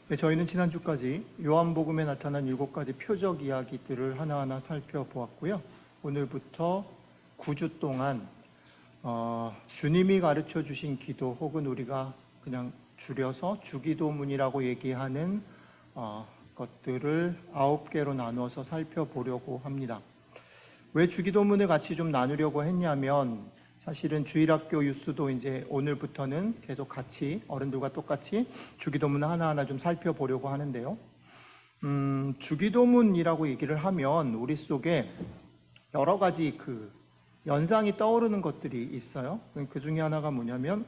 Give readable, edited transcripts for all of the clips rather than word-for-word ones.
네, 저희는 지난주까지 요한복음에 나타난 7가지 표적 이야기들을 하나하나 살펴보았고요. 오늘부터 9주 동안 주님이 가르쳐 주신 기도 혹은 우리가 그냥 줄여서 주기도문이라고 얘기하는 것들을 9개로 나누어서 살펴보려고 합니다. 왜 주기도문을 같이 좀 나누려고 했냐면 사실은 주일학교 유스도 이제 오늘부터는 계속 같이 어른들과 똑같이 주기도문을 하나하나 좀 살펴보려고 하는데요. 주기도문이라고 얘기를 하면 우리 속에 여러 가지 그 연상이 떠오르는 것들이 있어요. 그 중에 하나가 뭐냐면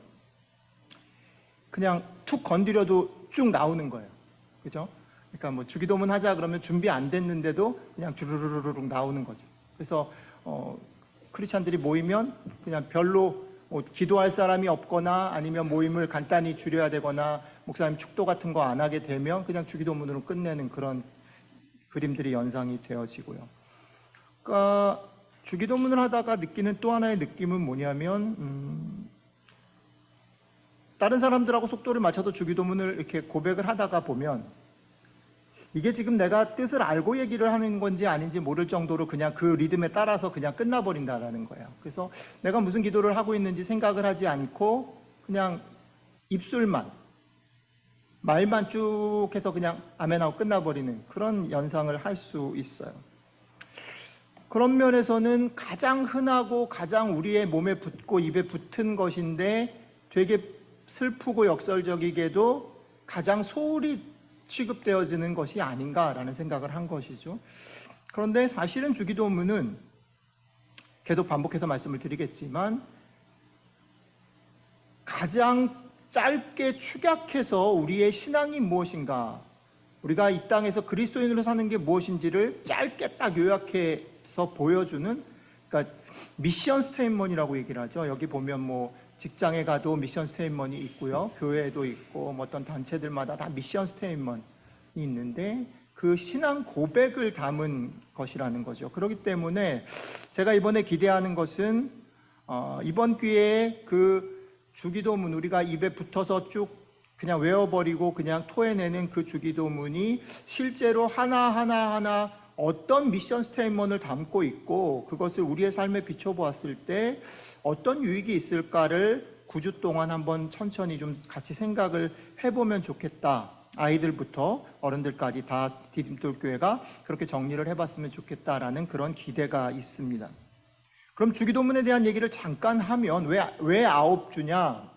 그냥 툭 건드려도 쭉 나오는 거예요. 그죠? 그러니까 뭐 주기도문 하자 그러면 준비 안 됐는데도 그냥 주르르르륵 나오는 거죠. 그래서 크리스찬들이 모이면 그냥 별로 기도할 사람이 없거나 아니면 모임을 간단히 줄여야 되거나 목사님 축도 같은 거 안 하게 되면 그냥 주기도문으로 끝내는 그런 그림들이 연상이 되어지고요. 그러니까 주기도문을 하다가 느끼는 또 하나의 느낌은 뭐냐면 다른 사람들하고 속도를 맞춰서 주기도문을 이렇게 고백을 하다가 보면 이게 지금 내가 뜻을 알고 얘기를 하는 건지 아닌지 모를 정도로 그냥 그 리듬에 따라서 그냥 끝나버린다라는 거예요. 그래서 내가 무슨 기도를 하고 있는지 생각을 하지 않고 그냥 입술만, 말만 쭉 해서 그냥 아멘하고 끝나버리는 그런 연상을 할 수 있어요. 그런 면에서는 가장 흔하고 가장 우리의 몸에 붙고 입에 붙은 것인데 되게 슬프고 역설적이게도 가장 소홀히 취급되어지는 것이 아닌가라는 생각을 한 것이죠. 그런데 사실은 주기도문은 계속 반복해서 말씀을 드리겠지만 가장 짧게 축약해서 우리의 신앙이 무엇인가, 우리가 이 땅에서 그리스도인으로 사는 게 무엇인지를 짧게 딱 요약해서 보여주는, 그러니까 미션 스테인먼이라고 얘기를 하죠. 여기 보면 뭐 직장에 가도 미션 스테인먼이 있고요. 교회에도 있고 뭐 어떤 단체들마다 다 미션 스테인먼이 있는데 그 신앙 고백을 담은 것이라는 거죠. 그렇기 때문에 제가 이번에 기대하는 것은 이번 기회에 그 주기도문, 우리가 입에 붙어서 쭉 그냥 외워버리고 그냥 토해내는 그 주기도문이 실제로 하나하나 어떤 미션 스테인먼을 담고 있고 그것을 우리의 삶에 비춰보았을 때 어떤 유익이 있을까를 9주 동안 한번 천천히 좀 같이 생각을 해보면 좋겠다. 아이들부터 어른들까지 다 디딤돌교회가 그렇게 정리를 해봤으면 좋겠다라는 그런 기대가 있습니다. 그럼 주기도문에 대한 얘기를 잠깐 하면 왜 9주냐?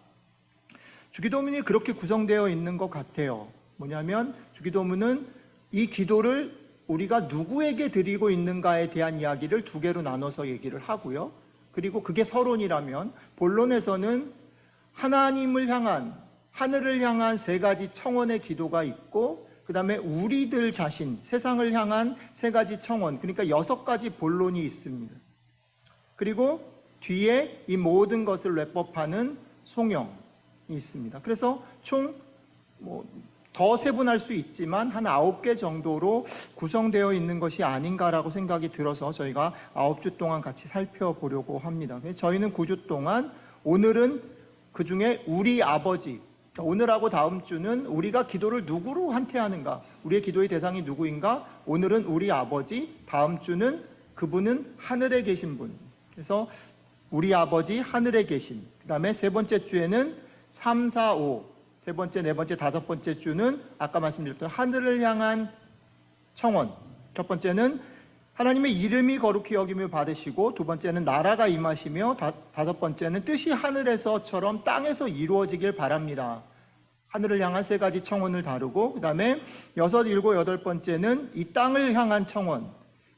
주기도문이 그렇게 구성되어 있는 것 같아요. 뭐냐면 주기도문은 이 기도를 우리가 누구에게 드리고 있는가에 대한 이야기를 2개로 나눠서 얘기를 하고요. 그리고 그게 서론이라면 본론에서는 하나님을 향한, 하늘을 향한 3가지 청원의 기도가 있고 그 다음에 우리들 자신, 세상을 향한 3가지 청원, 그러니까 6가지 본론이 있습니다. 그리고 뒤에 이 모든 것을 랩업하는 송영이 있습니다. 그래서 총 더 세분할 수 있지만 한 9개 정도로 구성되어 있는 것이 아닌가라고 생각이 들어서 저희가 9주 동안 같이 살펴보려고 합니다. 저희는 9주 동안 오늘은 그 중에 우리 아버지, 오늘하고 다음 주는 우리가 기도를 누구로 한테하는가, 우리의 기도의 대상이 누구인가, 오늘은 우리 아버지, 다음 주는 그분은 하늘에 계신 분. 그래서 우리 아버지 하늘에 계신, 그 다음에 3번째 주에는 3, 4, 5, 3번째, 4번째, 5번째 주는 아까 말씀드렸던 하늘을 향한 청원. 첫 번째는 하나님의 이름이 거룩히 여김을 받으시고, 2번째는 나라가 임하시며, 5번째는 뜻이 하늘에서처럼 땅에서 이루어지길 바랍니다. 하늘을 향한 3가지 청원을 다루고, 그 다음에 6, 7, 8번째는 이 땅을 향한 청원.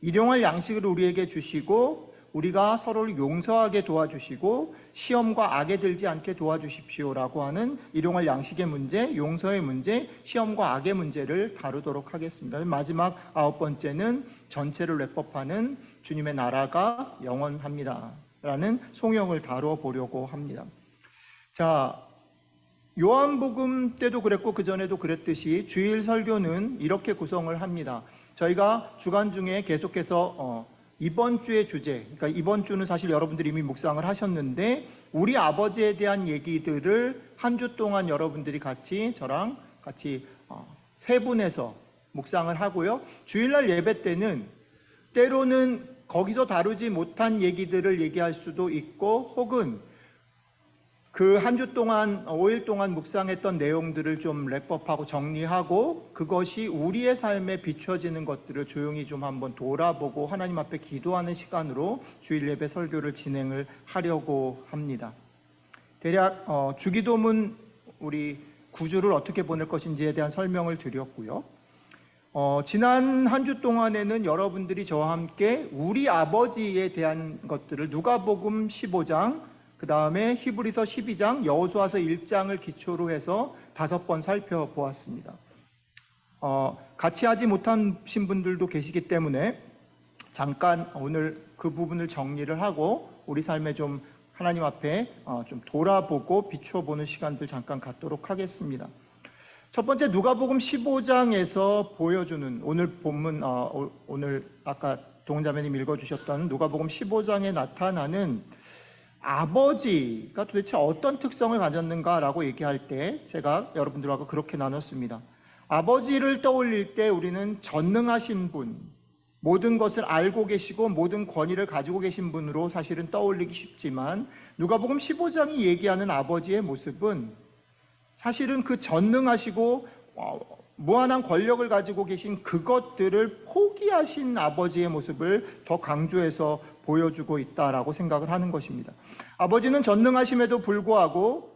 일용할 양식을 우리에게 주시고 우리가 서로를 용서하게 도와주시고 시험과 악에 들지 않게 도와주십시오라고 하는 일용할 양식의 문제, 용서의 문제, 시험과 악의 문제를 다루도록 하겠습니다. 마지막 9번째는 전체를 랩업하는 주님의 나라가 영원합니다 라는 송영을 다루어 보려고 합니다. 자, 요한복음 때도 그랬고 그 전에도 그랬듯이 주일 설교는 이렇게 구성을 합니다. 저희가 주간 중에 계속해서 이번 주의 주제, 그러니까 이번 주는 사실 여러분들이 이미 묵상을 하셨는데 우리 아버지에 대한 얘기들을 한 주 동안 여러분들이 같이 저랑 같이 세 분에서 묵상을 하고요. 주일날 예배 때는 때로는 거기서 다루지 못한 얘기들을 얘기할 수도 있고, 혹은 그 한 주 동안 5일 동안 묵상했던 내용들을 좀 랩업하고 정리하고 그것이 우리의 삶에 비춰지는 것들을 조용히 좀 한번 돌아보고 하나님 앞에 기도하는 시간으로 주일 예배 설교를 진행을 하려고 합니다. 대략 주기도문 우리 9주를 어떻게 보낼 것인지에 대한 설명을 드렸고요. 지난 한 주 동안에는 여러분들이 저와 함께 우리 아버지에 대한 것들을 누가복음 15장, 그 다음에 히브리서 12장, 여호수아서 1장을 기초로 해서 5번 살펴보았습니다. 같이 하지 못하신 분들도 계시기 때문에 잠깐 오늘 그 부분을 정리를 하고 우리 삶에 좀 하나님 앞에 좀 돌아보고 비춰보는 시간들 잠깐 갖도록 하겠습니다. 첫 번째, 누가복음 15장에서 보여주는 오늘 본문, 오늘 아까 동자매님 읽어주셨던 누가복음 15장에 나타나는 아버지가 도대체 어떤 특성을 가졌는가라고 얘기할 때 제가 여러분들하고 그렇게 나눴습니다. 아버지를 떠올릴 때 우리는 전능하신 분, 모든 것을 알고 계시고 모든 권위를 가지고 계신 분으로 사실은 떠올리기 쉽지만, 누가복음 15장이 얘기하는 아버지의 모습은 사실은 그 전능하시고 무한한 권력을 가지고 계신 그것들을 포기하신 아버지의 모습을 더 강조해서 보여주고 있다라고 생각을 하는 것입니다. 아버지는 전능하심에도 불구하고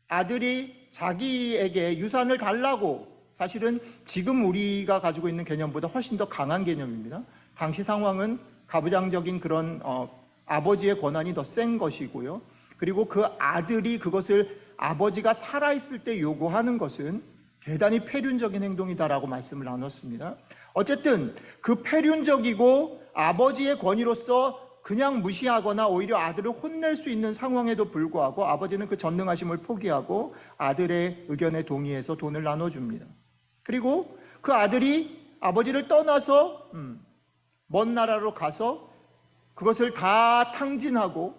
아들이 자기에게 유산을 달라고, 사실은 지금 우리가 가지고 있는 개념보다 훨씬 더 강한 개념입니다. 당시 상황은 가부장적인 그런 아버지의 권한이 더 센 것이고요. 그리고 그 아들이 그것을 아버지가 살아있을 때 요구하는 것은 대단히 폐륜적인 행동이다라고 말씀을 나눴습니다. 어쨌든 그 폐륜적이고 아버지의 권위로서 그냥 무시하거나 오히려 아들을 혼낼 수 있는 상황에도 불구하고 아버지는 그 전능하심을 포기하고 아들의 의견에 동의해서 돈을 나눠줍니다. 그리고 그 아들이 아버지를 떠나서 먼 나라로 가서 그것을 다 탕진하고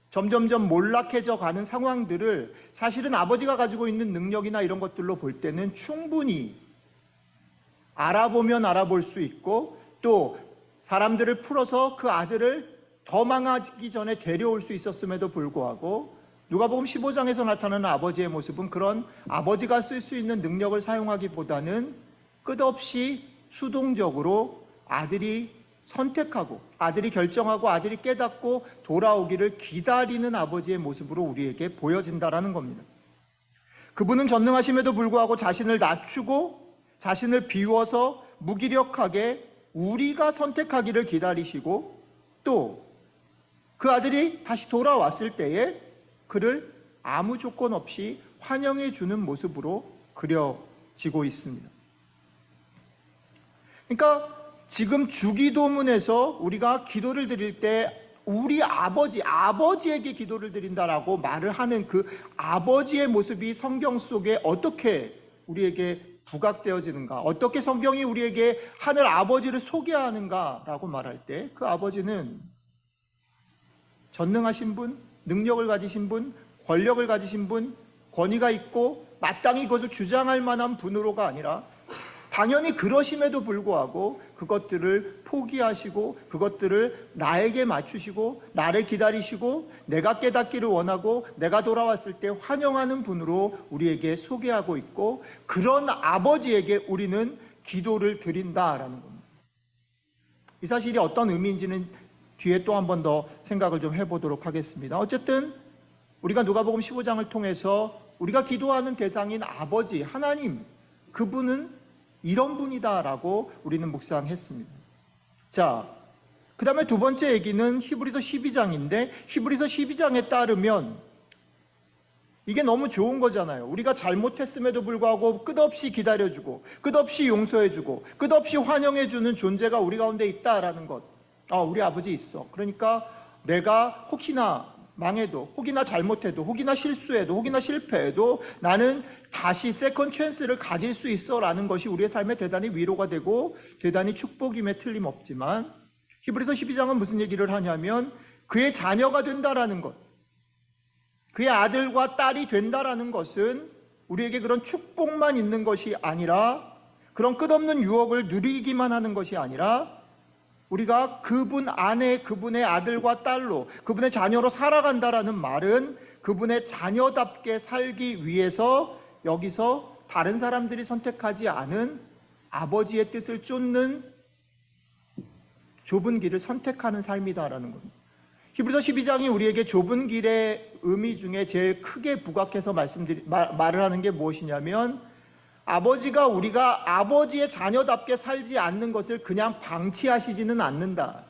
점점점 몰락해져 가는 상황들을 사실은 아버지가 가지고 있는 능력이나 이런 것들로 볼 때는 충분히 알아보면 알아볼 수 있고, 또 사람들을 풀어서 그 아들을 더 망하기 전에 데려올 수 있었음에도 불구하고 누가복음 15장에서 나타나는 아버지의 모습은 그런 아버지가 쓸 수 있는 능력을 사용하기보다는 끝없이 수동적으로 아들이 선택하고 아들이 결정하고 아들이 깨닫고 돌아오기를 기다리는 아버지의 모습으로 우리에게 보여진다라는 겁니다. 그분은 전능하심에도 불구하고 자신을 낮추고 자신을 비워서 무기력하게 우리가 선택하기를 기다리시고, 또 그 아들이 다시 돌아왔을 때에 그를 아무 조건 없이 환영해 주는 모습으로 그려지고 있습니다. 그러니까 지금 주기도문에서 우리가 기도를 드릴 때 우리 아버지에게 기도를 드린다라고 말을 하는 그 아버지의 모습이 성경 속에 어떻게 우리에게 부각되어지는가, 어떻게 성경이 우리에게 하늘 아버지를 소개하는가라고 말할 때 그 아버지는 전능하신 분, 능력을 가지신 분, 권력을 가지신 분, 권위가 있고 마땅히 그것을 주장할 만한 분으로가 아니라 당연히 그러심에도 불구하고 그것들을 포기하시고 그것들을 나에게 맞추시고 나를 기다리시고 내가 깨닫기를 원하고 내가 돌아왔을 때 환영하는 분으로 우리에게 소개하고 있고, 그런 아버지에게 우리는 기도를 드린다라는 겁니다. 이 사실이 어떤 의미인지는 뒤에 또 한 번 더 생각을 좀 해보도록 하겠습니다. 어쨌든 우리가 누가복음 15장을 통해서 우리가 기도하는 대상인 아버지 하나님, 그분은 이런 분이다라고 우리는 묵상했습니다. 자, 그 다음에 두 번째 얘기는 히브리서 12장인데 히브리서 12장에 따르면 이게 너무 좋은 거잖아요. 우리가 잘못했음에도 불구하고 끝없이 기다려주고 끝없이 용서해주고 끝없이 환영해주는 존재가 우리 가운데 있다라는 것. 우리 아버지 있어. 그러니까 내가 혹시나 망해도, 혹이나 잘못해도, 혹이나 실수해도, 혹이나 실패해도 나는 다시 세컨 찬스를 가질 수 있어 라는 것이 우리의 삶에 대단히 위로가 되고 대단히 축복임에 틀림없지만, 히브리서 12장은 무슨 얘기를 하냐면 그의 자녀가 된다라는 것, 그의 아들과 딸이 된다라는 것은 우리에게 그런 축복만 있는 것이 아니라, 그런 끝없는 유혹을 누리기만 하는 것이 아니라, 우리가 그분 안에 그분의 아들과 딸로, 그분의 자녀로 살아간다라는 말은 그분의 자녀답게 살기 위해서 여기서 다른 사람들이 선택하지 않은 아버지의 뜻을 쫓는 좁은 길을 선택하는 삶이다라는 겁니다. 히브리서 12장이 우리에게 좁은 길의 의미 중에 제일 크게 부각해서 말을 하는 게 무엇이냐면, 아버지가 우리가 아버지의 자녀답게 살지 않는 것을 그냥 방치하시지는 않는다.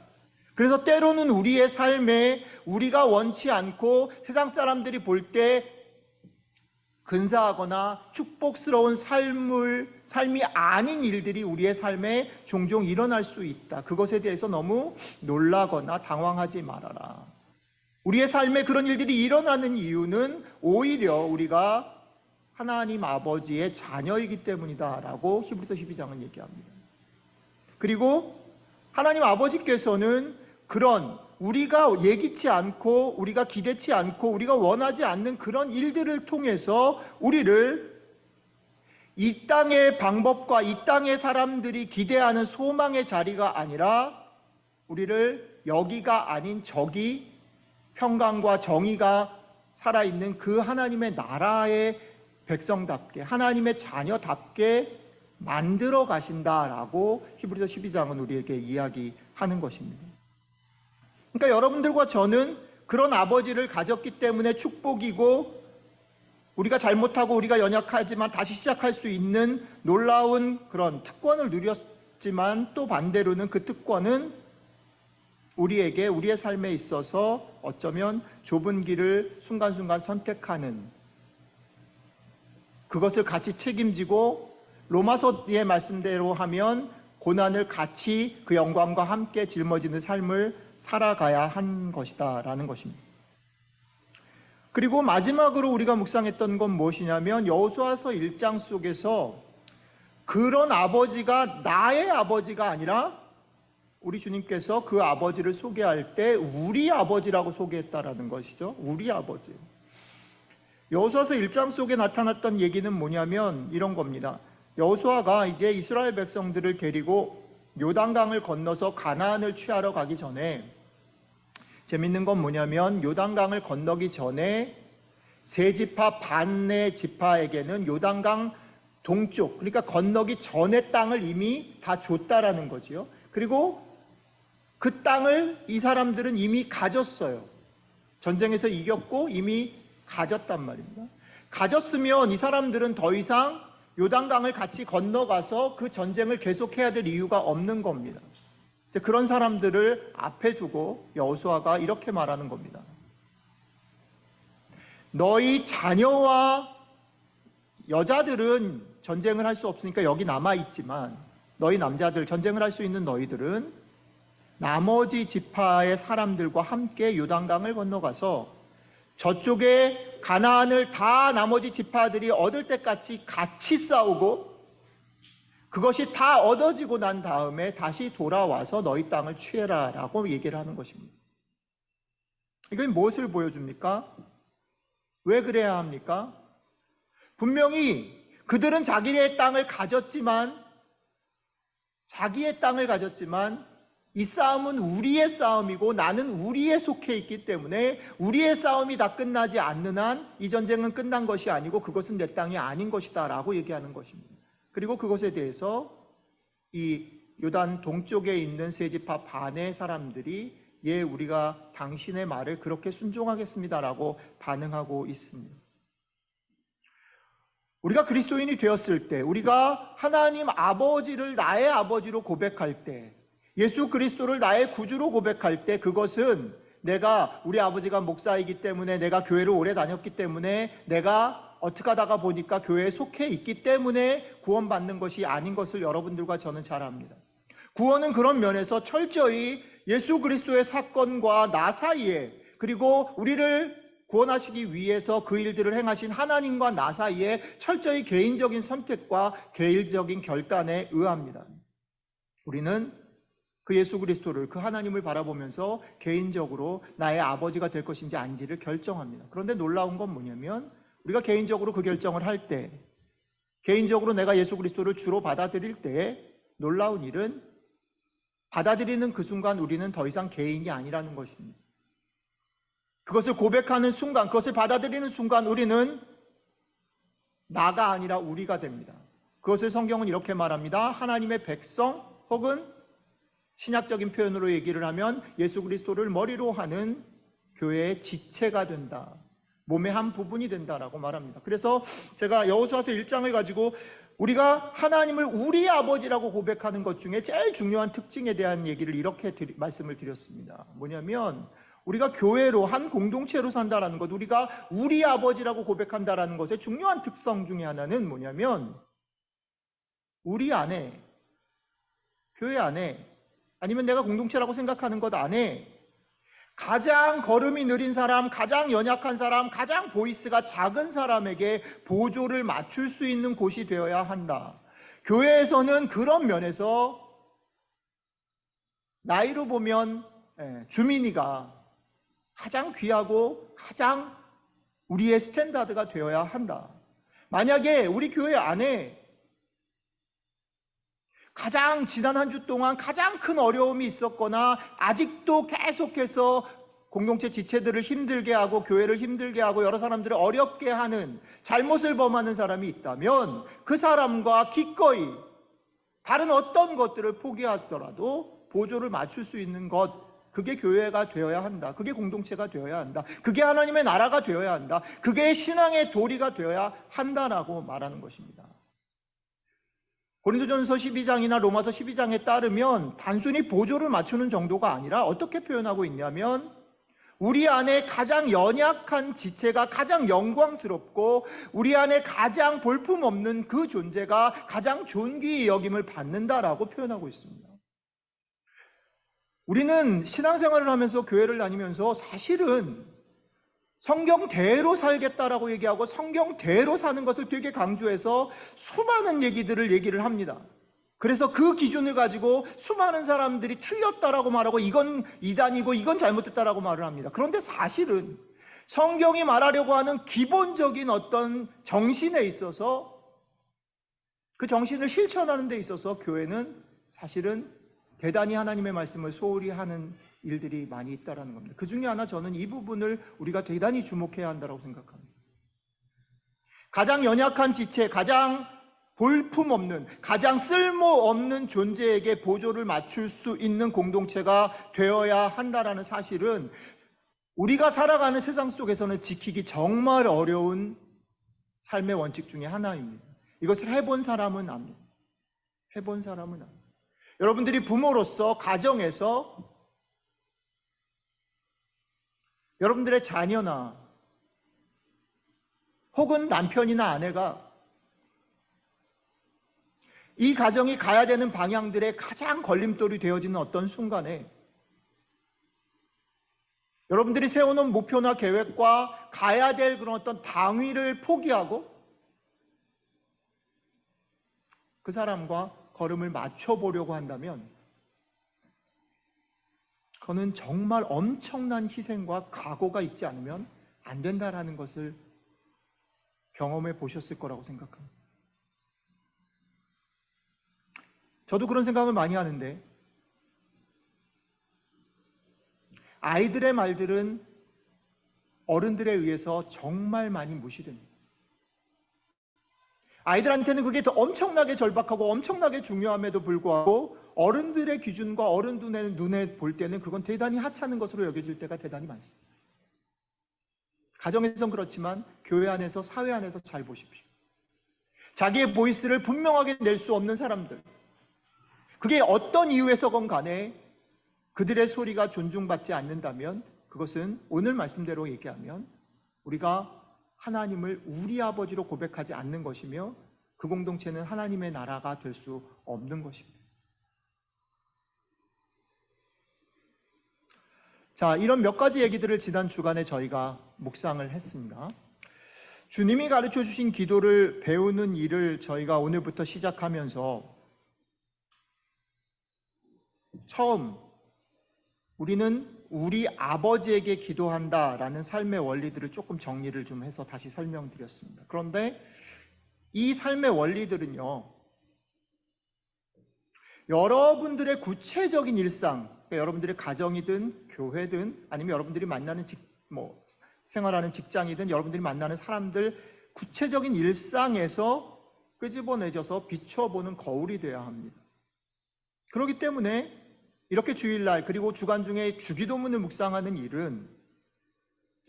그래서 때로는 우리의 삶에 우리가 원치 않고 세상 사람들이 볼 때 근사하거나 축복스러운 삶이 아닌 일들이 우리의 삶에 종종 일어날 수 있다. 그것에 대해서 너무 놀라거나 당황하지 말아라. 우리의 삶에 그런 일들이 일어나는 이유는 오히려 우리가 하나님 아버지의 자녀이기 때문이다라고 히브리서 12장은 얘기합니다. 그리고 하나님 아버지께서는 그런 우리가 예기치 않고 우리가 기대치 않고 우리가 원하지 않는 그런 일들을 통해서 우리를 이 땅의 방법과 이 땅의 사람들이 기대하는 소망의 자리가 아니라 우리를 여기가 아닌 저기 평강과 정의가 살아있는 그 하나님의 나라의 백성답게, 하나님의 자녀답게 만들어 가신다라고 히브리서 12장은 우리에게 이야기하는 것입니다. 그러니까 여러분들과 저는 그런 아버지를 가졌기 때문에 축복이고, 우리가 잘못하고 우리가 연약하지만 다시 시작할 수 있는 놀라운 그런 특권을 누렸지만, 또 반대로는 그 특권은 우리에게 우리의 삶에 있어서 어쩌면 좁은 길을 순간순간 선택하는, 그것을 같이 책임지고 로마서의 말씀대로 하면 고난을 같이 그 영광과 함께 짊어지는 삶을 살아가야 한 것이다 라는 것입니다. 그리고 마지막으로 우리가 묵상했던 건 무엇이냐면, 여호수아서 1장 속에서 그런 아버지가 나의 아버지가 아니라 우리 주님께서 그 아버지를 소개할 때 우리 아버지라고 소개했다라는 것이죠. 우리 아버지. 여호수아서 1장 속에 나타났던 얘기는 뭐냐면 이런 겁니다. 여호수아가 이제 이스라엘 백성들을 데리고 요단강을 건너서 가나안을 취하러 가기 전에, 재밌는 건 뭐냐면 요단강을 건너기 전에 세 지파 반의 지파에게는 요단강 동쪽, 그러니까 건너기 전의 땅을 이미 다 줬다라는 거지요. 그리고 그 땅을 이 사람들은 이미 가졌어요. 전쟁에서 이겼고 이미 가졌단 말입니다. 가졌으면 이 사람들은 더 이상 요단강을 같이 건너가서 그 전쟁을 계속해야 될 이유가 없는 겁니다. 그런 사람들을 앞에 두고 여호수아가 이렇게 말하는 겁니다. 너희 자녀와 여자들은 전쟁을 할 수 없으니까 여기 남아있지만, 너희 남자들, 전쟁을 할 수 있는 너희들은 나머지 지파의 사람들과 함께 요단강을 건너가서 저쪽에 가나안을 다 나머지 지파들이 얻을 때까지 같이 싸우고, 그것이 다 얻어지고 난 다음에 다시 돌아와서 너희 땅을 취해라 라고 얘기를 하는 것입니다. 이건 무엇을 보여줍니까? 왜 그래야 합니까? 분명히 그들은 자기의 땅을 가졌지만, 이 싸움은 우리의 싸움이고 나는 우리에 속해 있기 때문에 우리의 싸움이 다 끝나지 않는 한 이 전쟁은 끝난 것이 아니고 그것은 내 땅이 아닌 것이다 라고 얘기하는 것입니다. 그리고 그것에 대해서 이 요단 동쪽에 있는 세 지파 반의 사람들이 예, 우리가 당신의 말을 그렇게 순종하겠습니다 라고 반응하고 있습니다. 우리가 그리스도인이 되었을 때, 우리가 하나님 아버지를 나의 아버지로 고백할 때, 예수 그리스도를 나의 구주로 고백할 때, 그것은 내가 우리 아버지가 목사이기 때문에, 내가 교회를 오래 다녔기 때문에, 내가 어떻게 하다가 보니까 교회에 속해 있기 때문에 구원받는 것이 아닌 것을 여러분들과 저는 잘 압니다. 구원은 그런 면에서 철저히 예수 그리스도의 사건과 나 사이에, 그리고 우리를 구원하시기 위해서 그 일들을 행하신 하나님과 나 사이에 철저히 개인적인 선택과 개인적인 결단에 의합니다. 우리는 그 예수 그리스도를, 그 하나님을 바라보면서 개인적으로 나의 아버지가 될 것인지 아닌지를 결정합니다. 그런데 놀라운 건 뭐냐면, 우리가 개인적으로 그 결정을 할 때, 개인적으로 내가 예수 그리스도를 주로 받아들일 때 놀라운 일은 받아들이는 그 순간 우리는 더 이상 개인이 아니라는 것입니다. 그것을 고백하는 순간, 그것을 받아들이는 순간 우리는 나가 아니라 우리가 됩니다. 그것을 성경은 이렇게 말합니다. 하나님의 백성 혹은 신약적인 표현으로 얘기를 하면 예수 그리스도를 머리로 하는 교회의 지체가 된다. 몸의 한 부분이 된다라고 말합니다. 그래서 제가 여호수아서 1장을 가지고 우리가 하나님을 우리 아버지라고 고백하는 것 중에 제일 중요한 특징에 대한 얘기를 이렇게 말씀을 드렸습니다. 뭐냐면 우리가 교회로 한 공동체로 산다라는 것, 우리가 우리 아버지라고 고백한다라는 것의 중요한 특성 중에 하나는 뭐냐면 우리 안에, 교회 안에, 아니면 내가 공동체라고 생각하는 것 안에 가장 걸음이 느린 사람, 가장 연약한 사람, 가장 보이스가 작은 사람에게 보조를 맞출 수 있는 곳이 되어야 한다. 교회에서는 그런 면에서 나이로 보면 주민이가 가장 귀하고 가장 우리의 스탠다드가 되어야 한다. 만약에 우리 교회 안에 가장 지난 한 주 동안 가장 큰 어려움이 있었거나 아직도 계속해서 공동체 지체들을 힘들게 하고 교회를 힘들게 하고 여러 사람들을 어렵게 하는 잘못을 범하는 사람이 있다면 그 사람과 기꺼이 다른 어떤 것들을 포기하더라도 보조를 맞출 수 있는 것, 그게 교회가 되어야 한다. 그게 공동체가 되어야 한다. 그게 하나님의 나라가 되어야 한다. 그게 신앙의 도리가 되어야 한다라고 말하는 것입니다. 고린도전서 12장이나 로마서 12장에 따르면 단순히 보조를 맞추는 정도가 아니라 어떻게 표현하고 있냐면 우리 안에 가장 연약한 지체가 가장 영광스럽고 우리 안에 가장 볼품없는 그 존재가 가장 존귀히 여김을 받는다라고 표현하고 있습니다. 우리는 신앙생활을 하면서 교회를 다니면서 사실은 성경대로 살겠다라고 얘기하고 성경대로 사는 것을 되게 강조해서 수많은 얘기를 합니다. 그래서 그 기준을 가지고 수많은 사람들이 틀렸다라고 말하고 이건 이단이고 이건 잘못됐다라고 말을 합니다. 그런데 사실은 성경이 말하려고 하는 기본적인 어떤 정신에 있어서 그 정신을 실천하는 데 있어서 교회는 사실은 대단히 하나님의 말씀을 소홀히 하는 일들이 많이 있다는 겁니다. 그 중에 하나 저는 이 부분을 우리가 대단히 주목해야 한다고 생각합니다. 가장 연약한 지체, 가장 볼품없는, 가장 쓸모없는 존재에게 보조를 맞출 수 있는 공동체가 되어야 한다는 사실은 우리가 살아가는 세상 속에서는 지키기 정말 어려운 삶의 원칙 중에 하나입니다. 이것을 해본 사람은 압니다. 해본 사람은 압니다. 여러분들이 부모로서 가정에서 여러분들의 자녀나 혹은 남편이나 아내가 이 가정이 가야 되는 방향들의 가장 걸림돌이 되어지는 어떤 순간에 여러분들이 세워놓은 목표나 계획과 가야 될 그런 어떤 당위를 포기하고 그 사람과 걸음을 맞춰보려고 한다면 그거는 정말 엄청난 희생과 각오가 있지 않으면 안 된다라는 것을 경험해 보셨을 거라고 생각합니다. 저도 그런 생각을 많이 하는데 아이들의 말들은 어른들에 의해서 정말 많이 무시됩니다. 아이들한테는 그게 더 엄청나게 절박하고 엄청나게 중요함에도 불구하고 어른들의 기준과 어른들의 눈에 볼 때는 그건 대단히 하찮은 것으로 여겨질 때가 대단히 많습니다. 가정에선 그렇지만 교회 안에서, 사회 안에서 잘 보십시오. 자기의 보이스를 분명하게 낼 수 없는 사람들, 그게 어떤 이유에서건 간에 그들의 소리가 존중받지 않는다면 그것은 오늘 말씀대로 얘기하면 우리가 하나님을 우리 아버지로 고백하지 않는 것이며 그 공동체는 하나님의 나라가 될 수 없는 것입니다. 자, 이런 몇 가지 얘기들을 지난 주간에 저희가 묵상을 했습니다. 주님이 가르쳐 주신 기도를 배우는 일을 저희가 오늘부터 시작하면서 처음 우리는 우리 아버지에게 기도한다라는 삶의 원리들을 조금 정리를 좀 해서 다시 설명드렸습니다. 그런데 이 삶의 원리들은요, 여러분들의 구체적인 일상, 그러니까 여러분들의 가정이든 교회든 아니면 여러분들이 만나는 생활하는 직장이든 여러분들이 만나는 사람들 구체적인 일상에서 끄집어내져서 비춰보는 거울이 되어야 합니다. 그렇기 때문에 이렇게 주일날 그리고 주간 중에 주기도문을 묵상하는 일은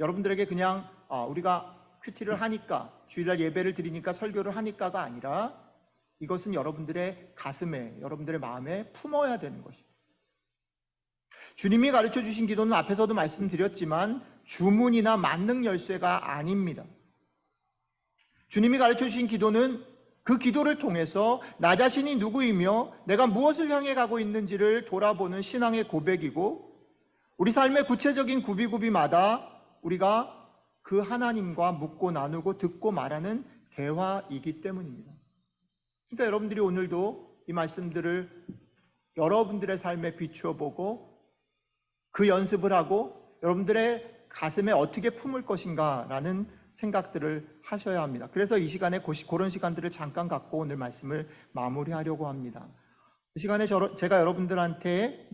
여러분들에게 그냥 우리가 큐티를 하니까 주일날 예배를 드리니까 설교를 하니까가 아니라 이것은 여러분들의 가슴에 여러분들의 마음에 품어야 되는 것입니다. 주님이 가르쳐 주신 기도는 앞에서도 말씀드렸지만 주문이나 만능 열쇠가 아닙니다. 주님이 가르쳐 주신 기도는 그 기도를 통해서 나 자신이 누구이며 내가 무엇을 향해 가고 있는지를 돌아보는 신앙의 고백이고 우리 삶의 구체적인 구비구비마다 우리가 그 하나님과 묻고 나누고 듣고 말하는 대화이기 때문입니다. 그러니까 여러분들이 오늘도 이 말씀들을 여러분들의 삶에 비추어 보고 그 연습을 하고 여러분들의 가슴에 어떻게 품을 것인가라는 생각들을 하셔야 합니다. 그래서 이 시간에 그런 시간들을 잠깐 갖고 오늘 말씀을 마무리하려고 합니다. 이 시간에 제가 여러분들한테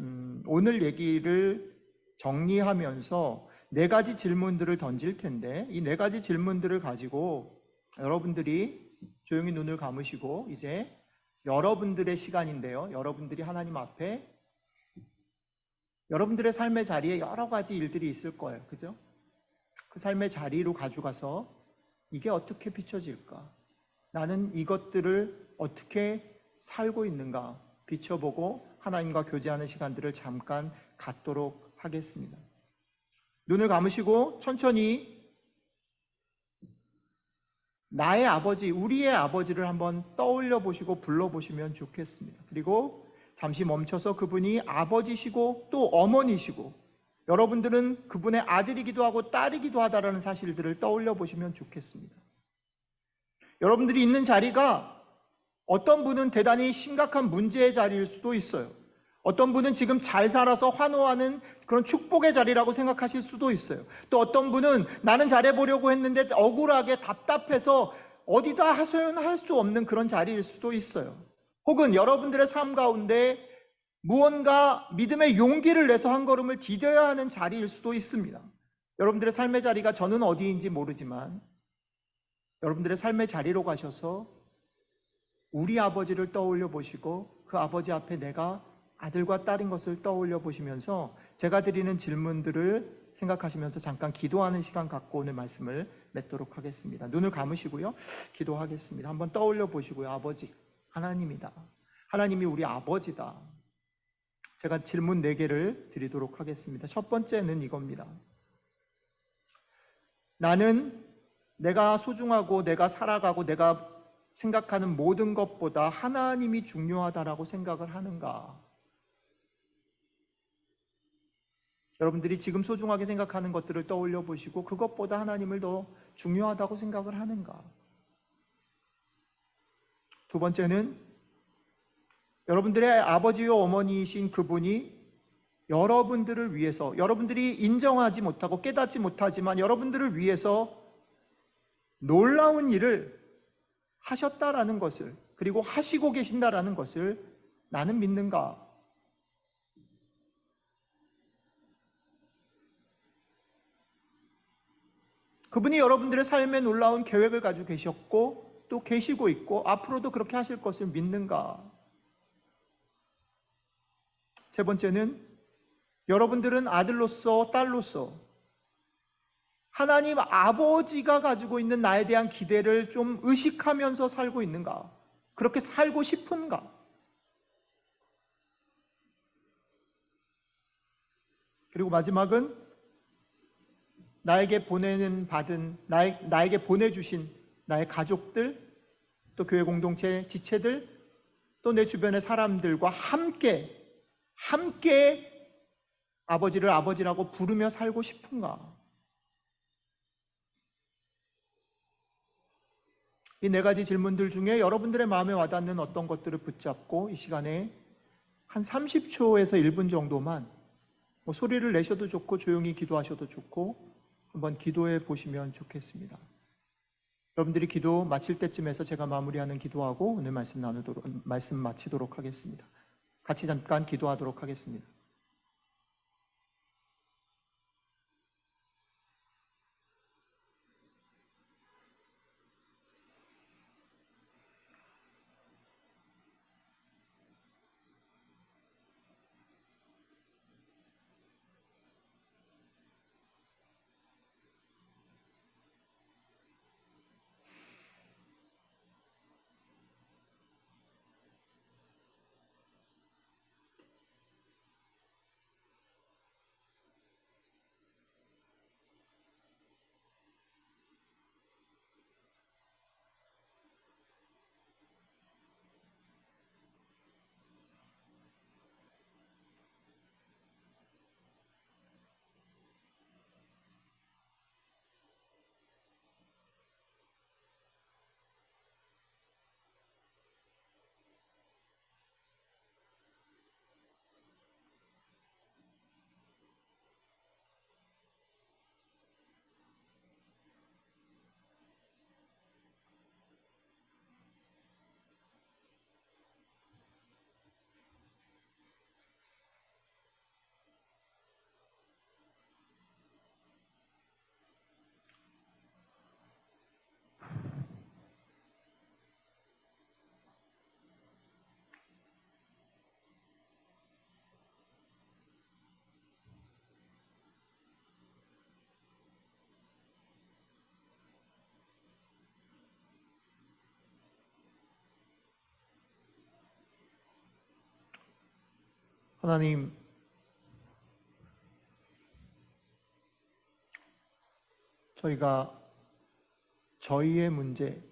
오늘 얘기를 정리하면서 4가지 질문들을 던질 텐데 이 4가지 질문들을 가지고 여러분들이 조용히 눈을 감으시고 이제 여러분들의 시간인데요. 여러분들이 하나님 앞에 여러분들의 삶의 자리에 여러 가지 일들이 있을 거예요. 그죠? 그 삶의 자리로 가져가서 이게 어떻게 비춰질까? 나는 이것들을 어떻게 살고 있는가? 비춰보고 하나님과 교제하는 시간들을 잠깐 갖도록 하겠습니다. 눈을 감으시고 천천히 나의 아버지, 우리의 아버지를 한번 떠올려 보시고 불러보시면 좋겠습니다. 그리고 잠시 멈춰서 그분이 아버지시고 또 어머니시고 여러분들은 그분의 아들이기도 하고 딸이기도 하다라는 사실들을 떠올려 보시면 좋겠습니다. 여러분들이 있는 자리가 어떤 분은 대단히 심각한 문제의 자리일 수도 있어요. 어떤 분은 지금 잘 살아서 환호하는 그런 축복의 자리라고 생각하실 수도 있어요. 또 어떤 분은 나는 잘해보려고 했는데 억울하게 답답해서 어디다 하소연할 수 없는 그런 자리일 수도 있어요. 혹은 여러분들의 삶 가운데 무언가 믿음의 용기를 내서 한 걸음을 디뎌야 하는 자리일 수도 있습니다. 여러분들의 삶의 자리가 저는 어디인지 모르지만 여러분들의 삶의 자리로 가셔서 우리 아버지를 떠올려 보시고 그 아버지 앞에 내가 아들과 딸인 것을 떠올려 보시면서 제가 드리는 질문들을 생각하시면서 잠깐 기도하는 시간 갖고 오늘 말씀을 맺도록 하겠습니다. 눈을 감으시고요. 기도하겠습니다. 한번 떠올려 보시고요. 아버지, 하나님이다. 하나님이 우리 아버지다. 제가 질문 4개를 드리도록 하겠습니다. 첫 번째는 이겁니다. 나는 내가 소중하고 내가 살아가고 내가 생각하는 모든 것보다 하나님이 중요하다라고 생각을 하는가? 여러분들이 지금 소중하게 생각하는 것들을 떠올려 보시고 그것보다 하나님을 더 중요하다고 생각을 하는가? 두 번째는 여러분들의 아버지와 어머니이신 그분이 여러분들을 위해서 여러분들이 인정하지 못하고 깨닫지 못하지만 여러분들을 위해서 놀라운 일을 하셨다라는 것을 그리고 하시고 계신다라는 것을 나는 믿는가? 그분이 여러분들의 삶에 놀라운 계획을 가지고 계셨고 또 계시고 있고 앞으로도 그렇게 하실 것을 믿는가? 세 번째는 여러분들은 아들로서 딸로서 하나님 아버지가 가지고 있는 나에 대한 기대를 좀 의식하면서 살고 있는가? 그렇게 살고 싶은가? 그리고 마지막은 나에게 보내주신 나의 가족들, 또 교회 공동체 지체들, 또 내 주변의 사람들과 함께 아버지를 아버지라고 부르며 살고 싶은가? 이 4가지 질문들 중에 여러분들의 마음에 와닿는 어떤 것들을 붙잡고 이 시간에 한 30초에서 1분 정도만 뭐 소리를 내셔도 좋고 조용히 기도하셔도 좋고 한번 기도해 보시면 좋겠습니다. 여러분들이 기도 마칠 때쯤에서 제가 마무리하는 기도하고 오늘 말씀 마치도록 하겠습니다. 같이 잠깐 기도하도록 하겠습니다. 하나님, 저희가 저희의 문제,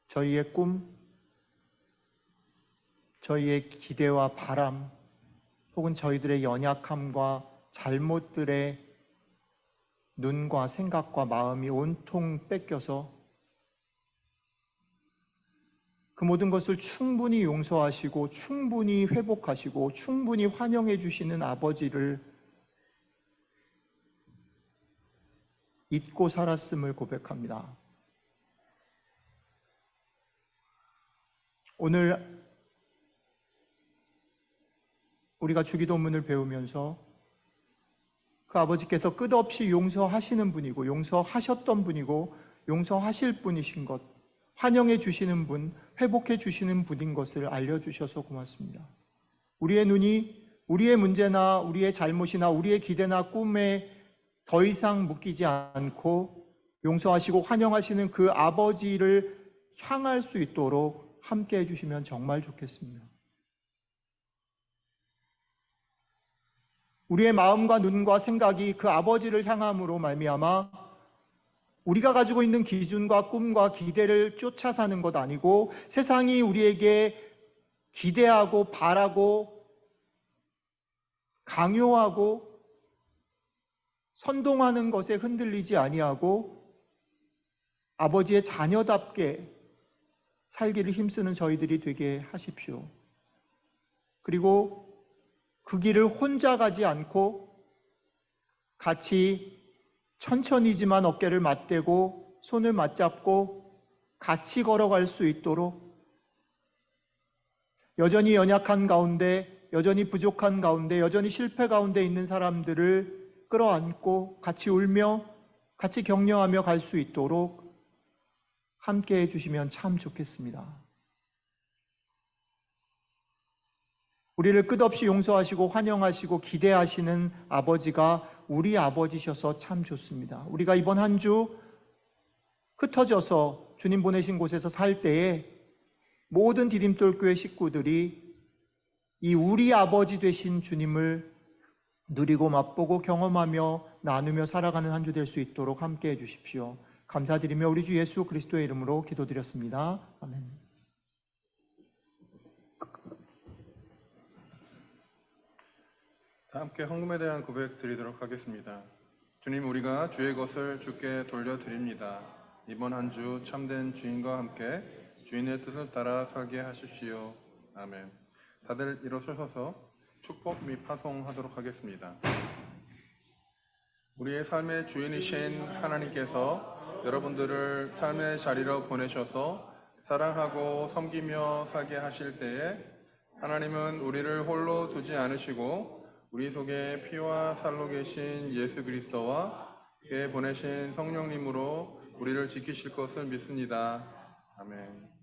저희의 꿈, 저희의 기대와 바람, 혹은 저희들의 연약함과 잘못들의 눈과 생각과 마음이 온통 뺏겨서 그 모든 것을 충분히 용서하시고 충분히 회복하시고 충분히 환영해 주시는 아버지를 잊고 살았음을 고백합니다. 오늘 우리가 주기도문을 배우면서 그 아버지께서 끝없이 용서하시는 분이고 용서하셨던 분이고 용서하실 분이신 것, 환영해 주시는 분, 회복해 주시는 분인 것을 알려주셔서 고맙습니다. 우리의 눈이 우리의 문제나 우리의 잘못이나 우리의 기대나 꿈에 더 이상 묶이지 않고 용서하시고 환영하시는 그 아버지를 향할 수 있도록 함께 해주시면 정말 좋겠습니다. 우리의 마음과 눈과 생각이 그 아버지를 향함으로 말미암아 우리가 가지고 있는 기준과 꿈과 기대를 쫓아 사는 것 아니고 세상이 우리에게 기대하고 바라고 강요하고 선동하는 것에 흔들리지 아니하고 아버지의 자녀답게 살기를 힘쓰는 저희들이 되게 하십시오. 그리고 그 길을 혼자 가지 않고 같이 천천히지만 어깨를 맞대고 손을 맞잡고 같이 걸어갈 수 있도록 여전히 연약한 가운데, 여전히 부족한 가운데, 여전히 실패 가운데 있는 사람들을 끌어안고 같이 울며 같이 격려하며 갈 수 있도록 함께 해주시면 참 좋겠습니다. 우리를 끝없이 용서하시고 환영하시고 기대하시는 아버지가 우리 아버지셔서 참 좋습니다. 우리가 이번 한 주 흩어져서 주님 보내신 곳에서 살 때에 모든 디딤돌교회 식구들이 이 우리 아버지 되신 주님을 누리고 맛보고 경험하며 나누며 살아가는 한 주 될 수 있도록 함께 해주십시오. 감사드리며 우리 주 예수 그리스도의 이름으로 기도드렸습니다. 아멘. 다 함께 헌금에 대한 고백 드리도록 하겠습니다. 주님, 우리가 주의 것을 주께 돌려드립니다. 이번 한 주 참된 주인과 함께 주인의 뜻을 따라 살게 하십시오. 아멘. 다들 일어서셔서 축복 및 파송하도록 하겠습니다. 우리의 삶의 주인이신 하나님께서 여러분들을 삶의 자리로 보내셔서 사랑하고 섬기며 살게 하실 때에 하나님은 우리를 홀로 두지 않으시고 우리 속에 피와 살로 계신 예수 그리스도와 그의 보내신 성령님으로 우리를 지키실 것을 믿습니다. 아멘.